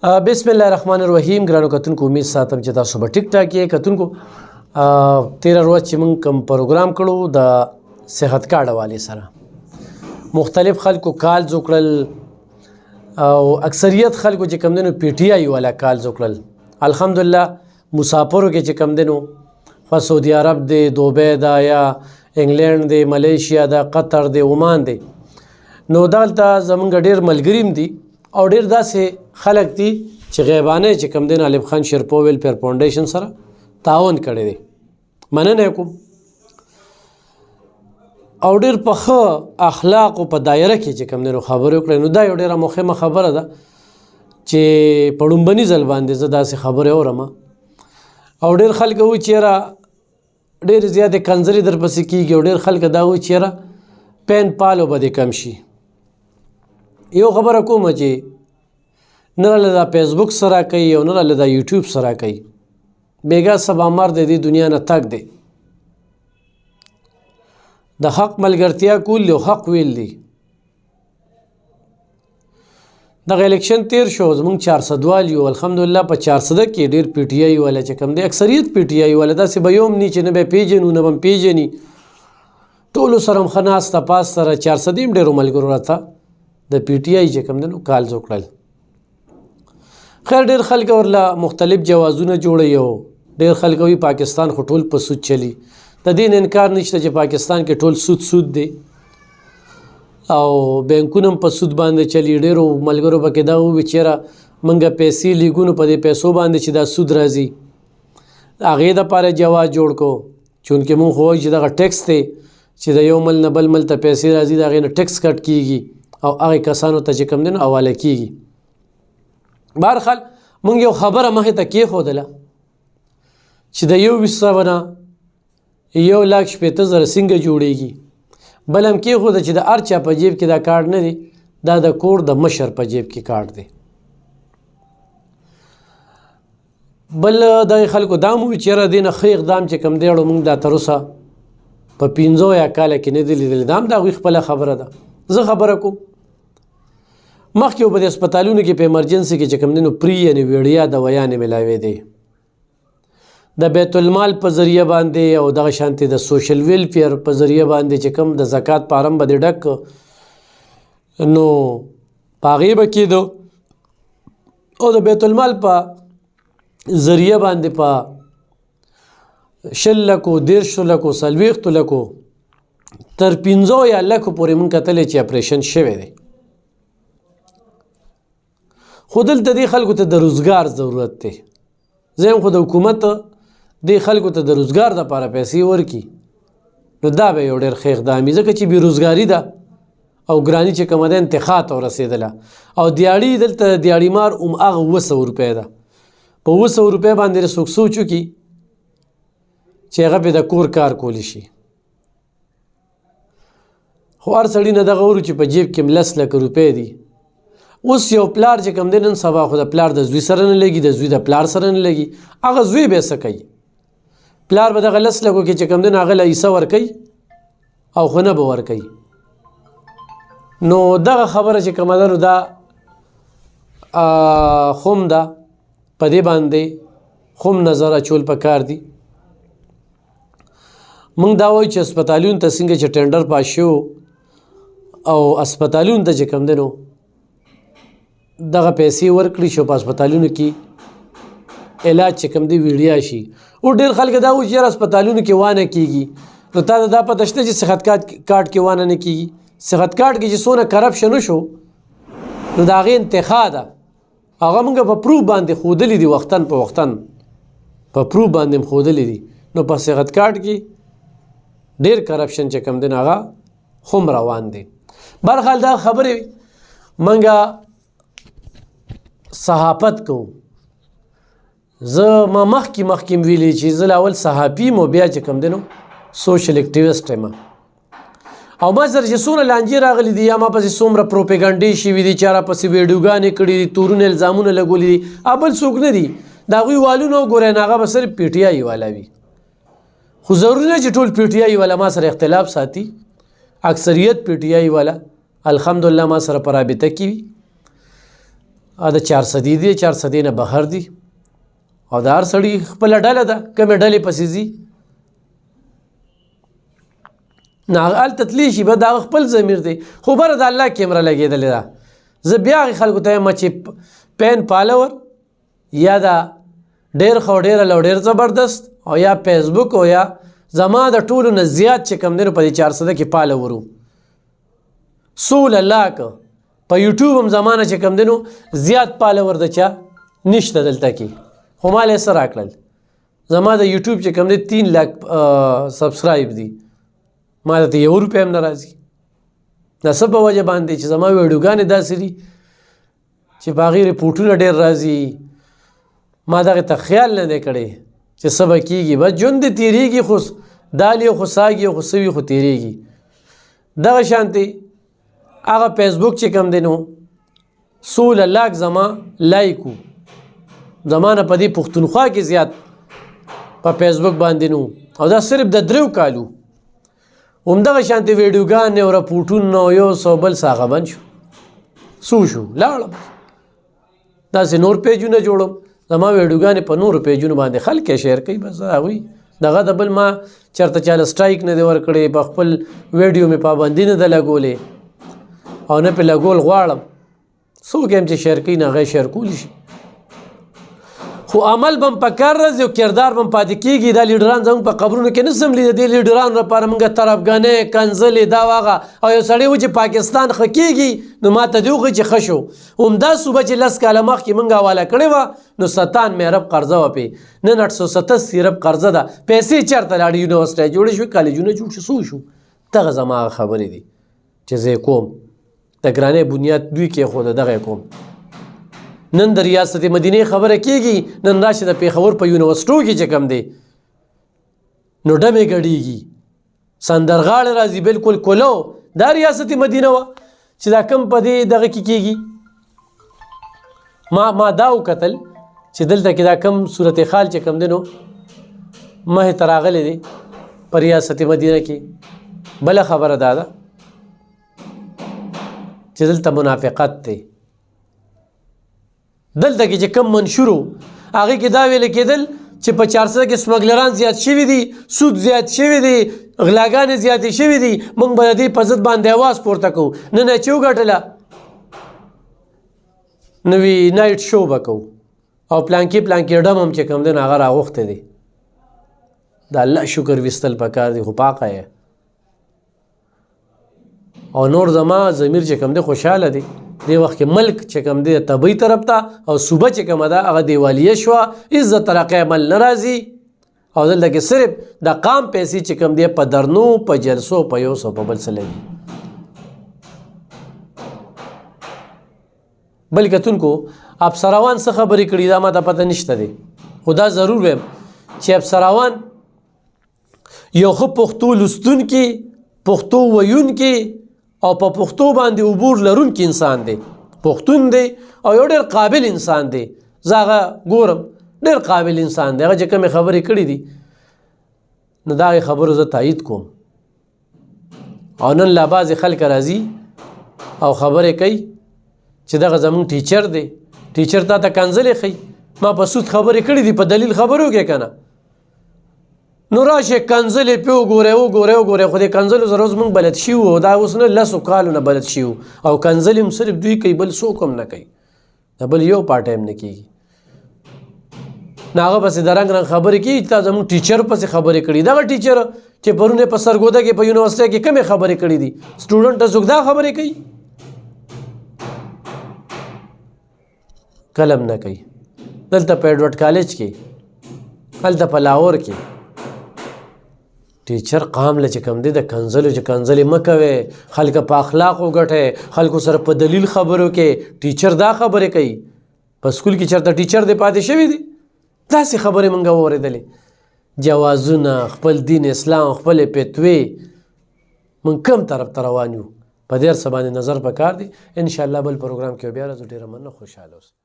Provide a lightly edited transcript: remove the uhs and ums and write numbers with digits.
بسم الله الرحمن الرحیم. ګرانو کتونکو امید ساتم چې تاسو به ټیک ټاک یې. کتونکو تیره ورځ چې موږ کوم پروګرام کړو د صحت کارډ حوالې سره مختلف خلکو کالز وکړل او اکثریت خلکو چې کوم دی نو پی ټي آی والا کالز وکړل. الحمدلله مسافرو کې چې کوم دی نو خو سعودي عرب دی، دوبۍ ده، یا انګلینډ دی، ملیشیا ده، قطر دی، عمان دی، نو دلته زمونږ ډېر ملګري هم دي او ډېر داسې خلک دي چې غیبانه چې کوم دی نو الف خان شیرپو ویلفیر فاونډیشن سره تعاون کړی دی. مننه کوم او ډېر په ښه اخلاقو په دایره کې چې کوم دی نو خبرې وکړئ. نو دا یو ډېره مهمه خبره ده چې په ړومبني ځل باندې زه داسې خبرې اورم او ډېر خلک وایي چې یاره ډېرې زیاتې کنځلې درپسې کېږي او ډېر خلک دا وایي چې یاره پین پالو به دې کم شي. یو خبره کومه چې نه راله دا فیسبوک سره کوي او نه راله دا یوټیوب سره کوي، بیګا سبا مر د دې دنیا نه تګ دی. د حق ملګرتیا کول دی او حق ویل دی. دغه الیکشن تیر شو زمونږ 400 وال یو، الحمدلله په 400 کې ډېر پی ټي آی والا چې کوم دی اکثریت پی ټي آی والا داسې به یو هم نی چې نه به پیژنو نه به هم پیژني، ټولو سره هم ښه ناسته پاس سره 400 هم ډېرو ملګرو راته د پی ټي آی چې کوم دی نو کالز وکړل. خیر ډېر خلک ورله مختلف جوازونه جوړوي او ډېر خلک وایي پاکستان خو ټول په سود چلی. د دې نه انکار نشته چې پاکستان کې ټول سود دی او بینکونه هم په سود باندې چلی. ډېرو ملګرو پکې دا ووایي چې یاره موږ پیسې لیږو نو په دې پیسو باندې چې دا سود راځي هغې دپاره جواز جوړ کړو، چونکې موږ خو وایو چې دغه ټیکس دی چې د یو مل نه بل مل ته پیسې راځي د هغې نه ټیکس کټ کېږي او هغې کسانو ته چې کوم دی نو حواله کېږي. بهرحال موږ یو خبره مخې ته کېښودله چې د 2100 نه 1,60,000 څنګه جوړېږي. بل هم کېښوده چې د هر چا په جیب کې دا کارډ نه دی، دا د کور د مشر په جیب کې کارډ دی. بل دغې خلکو دا مو وي چې یاره دې نه ښه اقدام چې کوم دی اړو موږ دا تر اوسه په 15 یا کاله کې نه دی لیدلی. دا هم د هغوی خپله خبره ده. زه خبره کوم مخکې به د هسپتالونو کې په ایمرجنسي کې چې کوم دی نو پري یعنې ویړیا دوايانې ملاوېدې د بیت المال په ذریعه باندې او دغه شانتې د سوشل ویلفیر په ذریعه باندې چې کوم د زکات فارم به دې ډک نو په هغې به کېدو او د بیت المال په ذریعه باندې په 100 لکو 150 لکو 40 لکو تر 15 یا لکو پورې مونږ کتلی چې اپریشن شوی دی. خو دلته دې خلکو ته د روزګار ضرورت دی. زه هم خو د حکومت دې خلکو ته د روزګار دپاره پیسې ورکړي نو دا به یو ډېر ښه اقدام وي، ځکه چې بېروزګاري ده او ګراني چې کومه ده انتخا ته ورسېدله او دیاړي دلته دیاړي مار هغه 200 روپۍ ده. په 200 روپۍ باندې څوک سوچ وکړي چې هغه پې د کور کار کولی شي. خو هر سړي نه دغه ورو چې په جیب کې 10 لکه روپۍ دي. اوس یو پلار چې کوم دی نن سبا خو د پلار د زوی سره نه لګي، د زوی د پلار سره نه لګي، هغه زوی به یې څه کوي؟ پلار به دغه 10 لکو کې چې کوم دی نو هغه له حصه ورکوي او خو نه به ورکوي. نو دغه خبره چې کومه ده نو دا خوم ده، په دې باندې خوم نظر اچول پکار دي. موږ دا وایو چې هسپتالونو ته څنګه چې ټینډر پاس شو او هسپتالونو ته چې کوم دی نو دغه پیسې ورکړي شو په هسپتالونو کې علاج چې کوم دی ویړیا شي. او ډېر خلک دا وایي چې یاره هسپتالونو کې وانه کېږي. نو تا ته دا پته شته چې صحت کارډ کې وانه نه کېږي؟ صحت کارډ کې چې څونه کرپشن وشو نو د هغې انتخا ده هغه موږ په پروف باندې ښودلي دي، وختن په وختن په پروف باندې هم ښودلي دي. نو په صحت کارډ کې ډېر کرپشن چې کوم دی نو هغه هم روان دی. بهرحال دا خبرې موږ صحافت کوو. زه ما مخکې ویلي چې زه اول صحافي یم او بیا چې کوم دی نو سوشل اکټیویسټ یم او ما سره چې څومره لانجې راغلي دي یا ما پسې څومره پروپیګنډې شوي دي چې را پسې ویډیوګانې کړي دي، تورونه الزامونه لګولي دي، بل څوک نه دي. د هغوی والونه وګورئ نو هغه به صرف پی ټي آی والا وي. خو ضروري نه چې ټول پی ټي آی والا ما سره اختلاف ساتي. اکثریت پی ټي آی والا الحمدلله ما سره په رابطه کې وي دا 400 دي 400 نه بهر دي او دا هر سړي خپله ډله ده کومې ډلې پسې ځي نه هلته تللی شي به د هغه خپل ضمیر دی خو بره د الله کیمره لګېدلې ده زه بیا هغې خلکو ته یم چې پین فالور یا دا ډېر ښه او ډېره لو ډېر زبردست او یا فیسبوک او یا زما د ټولو نه زیات چې کوم دی نو په دې 400 کې فالور وو سوله لاک په یوټیوب هم زمانه چې کوم دی نو زیات فالور د چا نشته دلته کې خو ما له څه راکړل زما د یوټیوب چې کوم دی 3 لاک سبسکرایب دي ما ته 1 روپۍ هم نه راځي د څه په وجه باندې چې زما ویډیوګانې داسې دي چې په هغې ریپورټونه ډېر راځي ما دغې ته خیال نه دی کړی چې څه به کېږي بس ژوند دې تېرېږي خو دال یو خو ساګي یو خو څه وي خو تېرېږي دغه شانتې هغه فیسبوک چې کوم دی نو 16 لاک زما لایک و زما نه په دې پښتونخوا کې زیات په فیسبوک باندې نو او دا صرف د 3 کالو همدغه شانتې ویډیوګانې او رپورټونه یو څو بل څه هغه بند شو څو شو لاړم داسې نور پیجونه جوړم زما ویډیوګانې په نورو پیجونو باندې خلک یې شیر کوي بس هغوی دغه د بل ما چېرته چاله سټرایک نه دی ورکړی په خپل ویډیو مې پابندي نه ده لګولې او نه پې لګول غواړم څوک یم چې شیر کوي نه هغه شیر کولی شي خو عمل به هم په کار راځي او کردار به هم پاتې کېږي دا لیډران زموږ په قبرونو کې نه سم لیده دې لیډرانو لپاره موږ طرفګانۍ کنځلې دا واغه او یو سړی و چې پاکستان ښه کېږي نو ما ته دې وښیي چې ښه شو همدا صوبه چې 10 کاله مخکې موږ حواله کړې وه نو 97 ارب قرضه وه پې نن 887 ارب قرضه ده پیسې چېرته لاړې یونیورسټۍ جوړې شوې کالجونه جوړ شو څو شو دغه زما هغه خبرې دي چې زه یې کوم د ګرانۍ بنیاد دوی کېښوده دغه یې کوم نن د ریاست مدینې خبره کېږي نن راشي د پېښور په یونیورسټو کې چې کوم دی نو ډمې ګډېږي سندرغاړې راځي بلکل کولو دا ریاست مدینه وه چې دا کم په دې دغه کې کېږي ما دا وکتل چې دلته کې دا کم صورت خال چې کوم دی نو مخې ته راغلی دی په ریاست مدینه کې بله خبره دا ده چې دلته منافقت دی دلته کې چې کم منشورو هغې کې دا ویل کېدل چې په 400 کې سمګلران زیات شوي دي سود زیات شوي دي غلاګانې زیاتې شوي دي موږ به د دې په ضد باندې اواز پورته کوو نن یې چې وګټله نوی نایټ شو به کوو او پلانکې ډم هم چې کوم دی نو هغه راغوښتی دی د الله شکر ویستل پکار دی خو پاکه یې او نور زما ضمیر چې کوم دی خوشحاله دی دې وخت کې ملک چې کوم دی طبعي طرف ته او صوبه چې کومه ده هغه دیوالیه شوه عزت ترقی عمل نه راځي او دلته کې صرف د قام پیسې چې کوم دی په درنو په جلسو په یو څه په بل څه لګي بل کتونکو افسروان څه خبرې کړي دا ما ته پته نشته دی خو دا ضرور ویم چې افسروان یو ښه پښتو لوستونکي پښتو ویونکي او په پښتو باندې عبور لرونکی انسان دی پښتون دی او یو ډېر قابل انسان دی زه هغه ګورم ډېر قابل انسان دی هغه چې کومې خبرې کړي دي نو د هغې خبرو زه تایید کوم او نن لا بعضې خلک راځي او خبرې کوي چې دغه زموږ ټیچر دی ټیچر تا ته کنځلې ښیي ما په سود خبرې کړي دي په دلیل خبرو کې که نه نو راشي کنځلې پې وګورئ خو دې کنځلو سره اوس موږ بلد شوي وو دا اوس نه 10 کالو نه بلد شوي او کنځلې هم صرف دوی کوي بل څوک هم نه کوي د بل یو پارټ هم نه کېږي نو هغه پسې د رنګ خبرې کوي تا زموږ ټیچر پسې خبرې کړي دغه ټیچر چې پرون یې په سرګوده کې په یونیورسټۍ کې کومې خبرې کړي دي سټوډنټ ته څوک دا خبرې کوي کلم نه کوي دلته په ایډورډ کالج کې هلته په لاهور کې ټیچر قام له چې کوم دی د کنځلو چې کنځلې مه کوئ خلک په اخلاقو ګټئ خلکو سره په دلیل خبرو کې ټیچر دا خبرې کوي په سکول کې چېرته ټیچر دی پاتې شوي دي داسې خبرې موږ واورېدلې جوازونه خپل دین اسلام خپلې فتوې موږ کوم طرف ته روان یو په دې هر څه باندې نظر پکار دی انشاءالله بل پروګرام کې بیا راځو ډېره مننه خوشحاله اوسئ